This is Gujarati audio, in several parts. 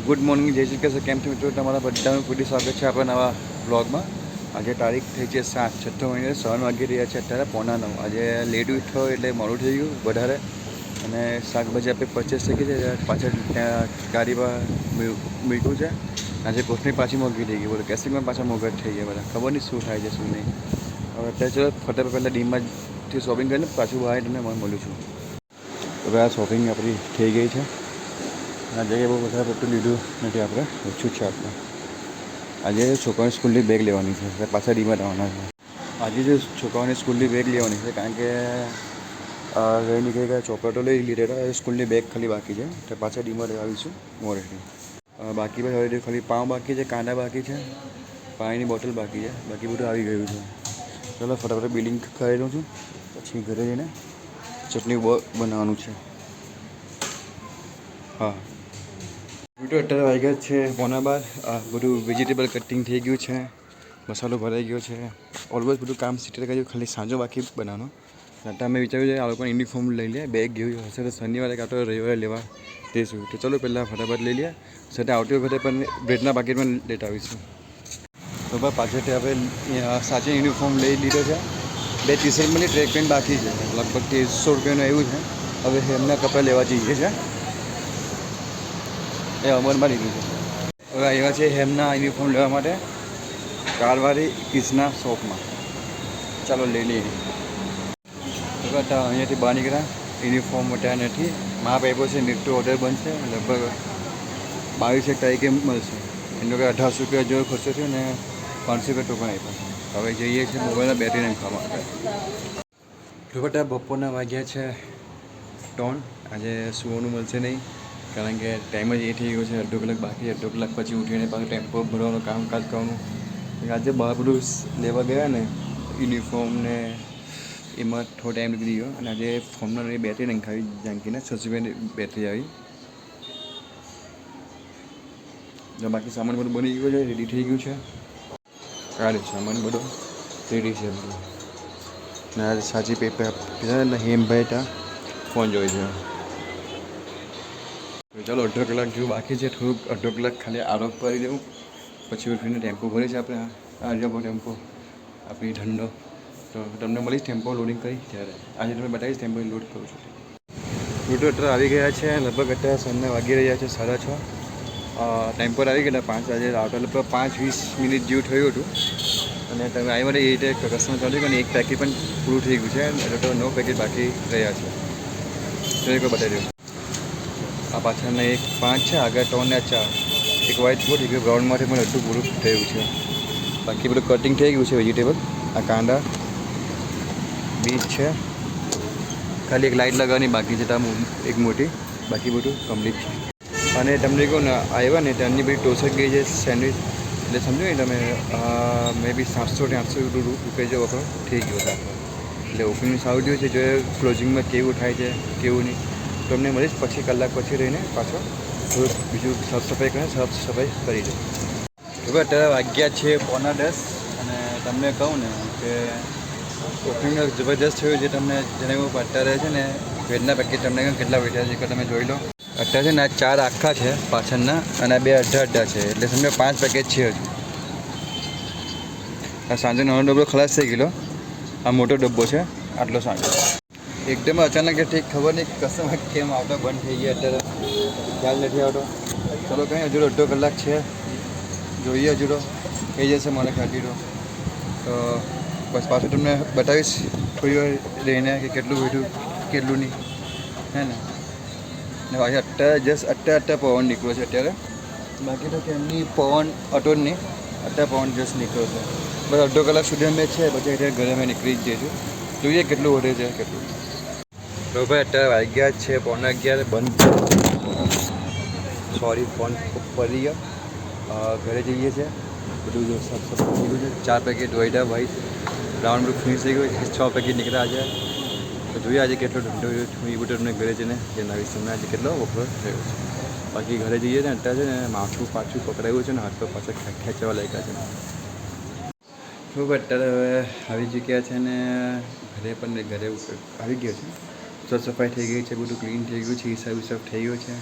ગુડ મોર્નિંગ, જય શ્રી કૃષ્ણ. કેમ છો મિત્રો? તમારા બધાનું પૂરી સ્વાગત છે આપણા નવા બ્લોગમાં. આજે તારીખ થઈ છે 7, 6 મહિને 7 વાગી રહ્યા છે અત્યારે 8:45. આજે લેટ ઉઠ્યો એટલે મોડું થઈ ગયું વધારે. અને શાકભાજી આપણે પરચેસ થઈ ગઈ છે, પાછળ ત્યાં ગાડીમાં મૂક્યું છે. આજે કોથળી પાછી મોંઘી થઈ ગઈ, બોલો કેસિંગમાં પાછા મોંઘા થઈ ગયા બધા. ખબર નહીં શું થાય છે શું નહીં. હવે અત્યારે ચલો ફટાફટ પહેલાં ડીમાંથી શોપિંગ કરીને પાછું બહાર તમને મળું છું. હવે આ શોપિંગ આપણી થઈ ગઈ છે. આ જગ્યાએ બહુ વધારે પડતું લીધું નથી, આપણે ઓછું છે આપણે. આજે છોકરાઓની સ્કૂલની બેગ લેવાની છે એટલે પાછા ડીમાં આવવાના છે. આજે જે છોકરાઓની સ્કૂલની બેગ લેવાની છે કારણ કે રહી નીકળી ગયા ચોકલેટો લઈ લીધેલા, સ્કૂલની બેગ ખાલી બાકી છે તો પાછા ડીમાં આવીશું મોરેથી. બાકી ભાઈ હવે ખાલી પાઉં બાકી છે, કાંદા બાકી છે, પાણીની બોટલ બાકી છે, બાકી બધું આવી ગયું છે. ચાલો ફટાફટ બિલિંગ કરી લઉં છું, પછી ઘરે જઈને ચટણી બનાવવાનું છે. હા વિડીયો અત્યારે વાગ્યા છે 11:15. બધું વેજીટેબલ કટિંગ થઈ ગયું છે, મસાલો ભરાઈ ગયો છે, ઓલમોસ્ટ બધું કામ સીટર કર્યું, ખાલી સાંજો બાકી બનાવવાનો. અત્યારે મેં વિચાર્યું છે આ લોકોને યુનિફોર્મ લઈ લે, બેગ ગયું હશે તો શનિવારે કાં તો રવિવારે લેવા દઈશું. તો ચલો પહેલાં ફટાફટ લઈ લઈએ, સાથે આવતી વખતે પણ બ્રેડના પાકેટ પણ લેતા આવીશું. તો ભાઈ પાછળથી આપણે સાચી યુનિફોર્મ લઈ લીધો છે. 2 ટી-શર્ટ મળી, ટ્રેક પેન્ટ બાકી છે, લગભગ 150 રૂપિયાનું એવું છે. હવે એમના કપડાં લેવા જઈએ છે, એ અમરમાં લીધું છે. હવે આવ્યા છે હેમના યુનિફોર્મ લેવા માટે કારવારી કિસના શોપમાં. ચાલો લઈ લઈએ. અહીંયાથી બહાર નીકળ્યા, યુનિફોર્મ મોટા નથી. માપ આપ્યો છે, નીટો ઓર્ડર બનશે, લગભગ 22 તારીખે મળશે. એનો કે 1800 રૂપિયા જેવો ખર્ચો થયો ને 500 રૂપિયા ટોકન આપ્યા. હવે જઈએ છીએ મોબાઈલના બેટરી નાખવા માટે. દુપટ્ટા બપોરના વાગ્યા છે 3. આજે સુવાનું મળશે નહીં કારણ કે ટાઈમ જ એ થઈ ગયો છે. અડધો કલાક બાકી, અડધો કલાક પછી ઉઠીને પાછું ટેમ્પો ભરવાનું, કામકાજ કરવાનું. આજે બહાર બધું લેવા ગયા ને યુનિફોર્મ ને એમાં થોડો ટાઈમ નીકળી ગયો. અને આજે ફોનની બેટરી નખાવી જાનકીને 600 રૂપિયાની બેટરી આવી. બાકી સામાન બધું બની ગયું છે, રેડી થઈ ગયું છે. કાઢે સામાન બધો રેડી છે બધું. ને આજે સાચી પેપર હેમભાઈ ત્યાં ફોન જોઈ છે. ચાલો અડધો કલાક જેવું બાકી છે, થોડુંક અડધો કલાક ખાલી આરોપ કરી દેવું, પછી ઉઠીને ટેમ્પો ભરી છે આપણે. આર્યભો ટેમ્પો આપણી ઠંડો. તો તમને મળીશ ટેમ્પો લોડિંગ કરી ત્યારે. આજે તમે બતાવીશ ટેમ્પો લોડ કરું છું. રૂટો અત્યારે આવી ગયા છે, લગભગ અત્યારે સાંજના વાગી રહ્યા છે 6:30. ટેમ્પો આવી ગયા 5 વાગે આવતા, લગભગ 5-20 મિનિટ જેવું થયું હતું. અને તમે આવી માટે એ રીતે કસ્ટમર ચાલુ અને એક પેકેટ પણ પૂરું થઈ ગયું છે, એટલે તો 9 પેકેટ બાકી રહ્યા છે. તો એક બતાવી દઉં. આ પાછળના એક 5 છે, આગળ 3 ને 4. એક વ્હાઇટ બોર્ડ, એક બ્રાઉનમાંથી પણ એટલું પૂરું થયું છે. બાકી બધું કટિંગ થઈ ગયું છે વેજીટેબલ. આ કાંદા બીજ છે, ખાલી એક લાઇટ લગાવવાની બાકી છે ત્યાં એક મોટી, બાકી બધું કમ્પ્લીટ છે. અને તમને કહું ને આવ્યા ને ત્યાંની બધી ટોસર ગઈ છે સેન્ડવિચ, એટલે સમજો ને તમે મે બી 700-800 રૂપિયા જેવો આપણો થઈ ગયો હતો. એટલે ઓપનિંગ સારું થયું છે, જો ક્લોઝિંગમાં કેવું થાય છે કેવું નહીં તો અમને મળીશ પછી કલાક પછી રહીને પાછો થોડુંક બીજું સાફ સફાઈ કરી દઉં. હવે અત્યારે વાગ્યા છે 9:45. અને તમને કહું ને કે ઓપનિંગ જબરદસ્ત થયું છે. તમને જેને હું અત્યારે છે ને વેજના પેકેટ તમને કેટલા વેચ્યા છે કે તમે જોઈ લો. અત્યારે છે ને આ 4 આખા છે પાછળના અને 2 અડધા છે, એટલે સમજો 5 પેકેટ છે હજુ. આ સાંજે નાનો ડબ્બો ખલાસ થઈ ગયેલો, આ મોટો ડબ્બો છે આટલો સાંજે. એકદમ અચાનક ઠીક ખબર નહીં કસ્ટમર કેમ આવતો બંધ થઈ ગયા, અત્યારે ખ્યાલ નથી આવતો. ચલો કંઈ હજુ અડધો કલાક છે, જોઈએ હજુ તો થઈ જશે મને ખાતી તો બસ પાછું તમને બતાવીશ થોડી વાર રહીને કે કેટલું બેઠું કેટલું નહીં, હે ને. બાકી અત્યારે પવન નીકળ્યો છે અત્યારે. બાકી તો કેમની પવન અટો જ નહીં, અત્યારે પવન જસ્ટ નીકળ્યો છે. બસ અડધો કલાક સુધી અમે છે, પછી અત્યારે ઘરે અમે નીકળી જ જઈશું. જોઈએ કેટલું વધે છે કેટલું. તો ભાઈ અત્યારે વાગ્યા છે 11:15. બંધ, સોરી ફોન પડી ગયો. ઘરે જઈએ છીએ, બધું સાફ સફાઈ કર્યું છે. 4 પેકેટ ધોઈડા ભાઈ, રાઉન્ડ બધું ફિનિશ થઈ ગયું. 6 પેકેટ નીકળ્યા આજે. તો જોઈએ આજે કેટલો ધંધો એ બધું તમને ઘરે જઈને જણાવીશ તમને આજે કેટલો વપરાશ થયો છે. બાકી ઘરે જઈએ ને અત્યારે છે ને માથું પાછું પકડાયું છે ને હાથ પર પાછા ખેંચવા લાગ્યા છે. ખૂબ અત્યારે હવે આવી ચૂક્યા છે ને ઘરે પણ ઘરે આવી ગયો છે. સાફ સફાઈ થઈ ગઈ છે, બધું ક્લીન થઈ ગયું છે, હિસાબ થઈ ગયો છે.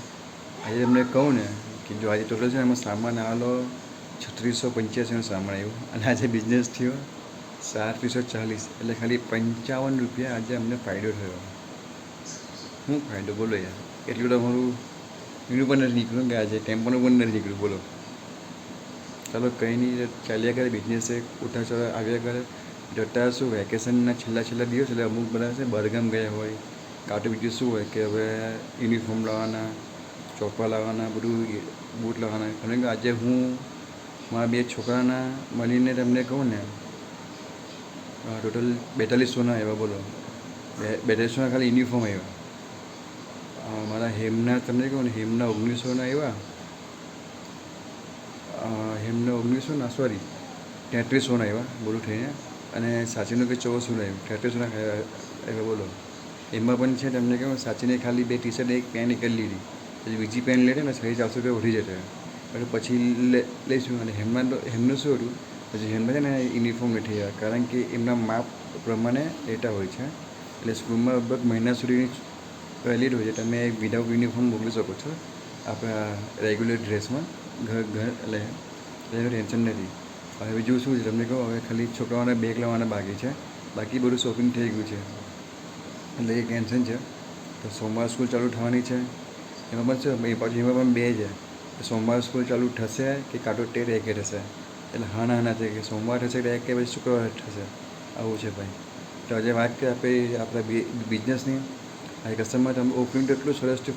આજે તમને કહું ને કે જો આજે ટોટલ છે ને એમાં સામાન આવેલો 3685નો સામાન આવ્યો અને આજે બિઝનેસ થયો 3740, એટલે ખાલી 55 રૂપિયા આજે અમને ફાયદો થયો. શું ફાયદો બોલો યાર, એટલું તો અમારું એનું પણ નથી નીકળ્યું કે આજે ટેમ્પોનું પણ નથી નીકળ્યું બોલો. ચાલો કંઈ નહીં, ચાલ્યા કરે બિઝનેસ, એક ઉઠા ચઢા આવ્યા કરે. જતા શું વેકેશનના છેલ્લા દિવસ એટલે અમુક બધા છે બહારગામ ગયા હોય, કાં તો બીજું શું હોય કે હવે યુનિફોર્મ લાવવાના, ચોપા લાવવાના, બધું બૂટ લાવવાના. કારણ કે આજે હું મારા 2 છોકરાના મળીને તમને કહું ને ટોટલ 4200ના આવ્યા બોલો. 4200ના ખાલી યુનિફોર્મ આવ્યા. મારા હેમના તમને કહું ને હેમના 1900ના આવ્યા. હેમના 1900ના સોરી 3300ના આવ્યા બોલું થઈને, અને સાચીનું કે 1400ના આવ્યું, 3300ના આવ્યા બોલો. એમાં પણ છે તમને કહું સાચીને ખાલી 2 ટી-શર્ટ એક પેન્ટ કરી લીધી, પછી બીજી પેન્ટ લે ને 450 રૂપિયા ઉઠી જતા, એટલે પછી લઈશું. અને હેમનું શું હતું, પછી હેમમાં છે ને યુનિફોર્મ નથી આવ્યા, કારણ કે એમના માપ પ્રમાણે લેતા હોય છે. એટલે સ્કૂલમાં લગભગ મહિના સુધી પહેલી હોય છે, તમે વિધાઉટ યુનિફોર્મ મોકલી શકો છો આપણા રેગ્યુલર ડ્રેસમાં ઘર એટલે એનું ટેન્શન નથી. હવે બીજું શું છે તમને કહું, હવે ખાલી છોકરાઓને બેગ લાવવાના બાકી છે, બાકી બધું શોપિંગ થઈ ગયું છે, એટલે એ ટેન્શન છે. તો સોમવાર સ્કૂલ ચાલુ થવાની છે, એમાં પણ શું પાછું એમાં પણ 2 છે, સોમવાર સ્કૂલ ચાલુ થશે કે કાં તો 13 એકે થશે. એટલે હા છે કે સોમવાર થશે કે પછી શુક્રવાર થશે, આવું છે ભાઈ. તો આજે વાત કરીએ આપણે આપણા બિઝનેસની. આ કસ્ટમર તમે ઓપનિંગ તો એટલું સરસથી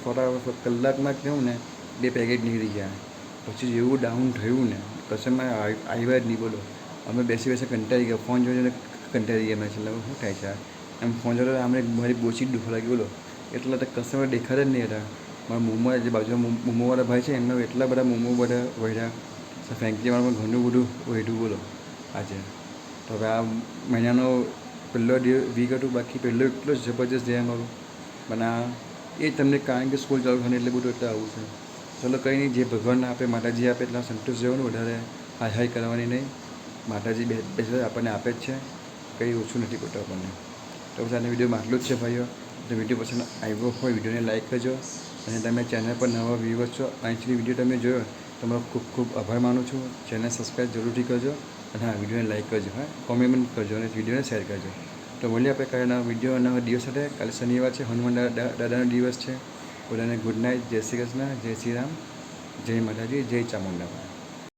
કલાકમાં કહું ને 2 પેકેટ નીકળી ગયા. પછી જેવું ડાઉન થયું ને કસ્ટમર આવ્યા જ નહીં બોલો. અમે બેસી કંટાળી ગયા, ફોન જોઈને કંટાળી ગયા. મેં છેલ્લા શું થાય છે એમ ફોન જોડે અમને મારી બોચી જ દુખવા લાગી બોલો. એટલા તો કસ્ટમર દેખાતા જ નહીં હતા. મારા મોમો જે બાજુમાં મોમોવાળા ભાઈ છે એમના એટલા બધા મોમો બધા વધ્યા, ફ્રેન્કીવાળામાં ઘણું બધું વધ્યું બોલો આજે. તો હવે આ મહિનાનો પહેલો વીક હતું, બાકી પહેલો એટલો જબરજસ્ત જાય અમારું. પણ આ એ તમને કારણ કે સ્કૂલ ચાલુ થવાની એટલે બધું એટલે આવું છે. ચલો કંઈ નહીં, જે ભગવાન આપે માતાજી આપે એટલા સંતોષ જવાનું, વધારે હાઈ કરવાની નહીં. માતાજી બે આપણને આપે જ છે, કંઈ ઓછું નથી કરતું આપણને. તો પછી આના વિડીયોમાં આટલું જ છે ભાઈઓ. તો વિડીયો પસંદ આવ્યો હોય વિડીયોને લાઈક કરજો, અને તમે ચેનલ પર નવા વ્યુઅર્સ છો અહીંથી વિડીયો તમે જોયો તમારો ખૂબ ખૂબ આભાર માનું છું. ચેનલ સબસ્ક્રાઈબ જરૂરથી કરજો, અને હા વિડીયોને લાઈક કરજો, હા કોમેન્ટ કરજો, અને વિડીયોને શેર કરજો. તો મળીએ આપણે કાલે નવા વિડીયો નવા દિવસ સાથે. કાલે શનિવાર છે, હનુમાન દાદાનો દિવસ છે. બધાને ગુડ નાઇટ, જય શ્રી કૃષ્ણ, જય શ્રી રામ, જય માતાજી, જય ચામુંડા.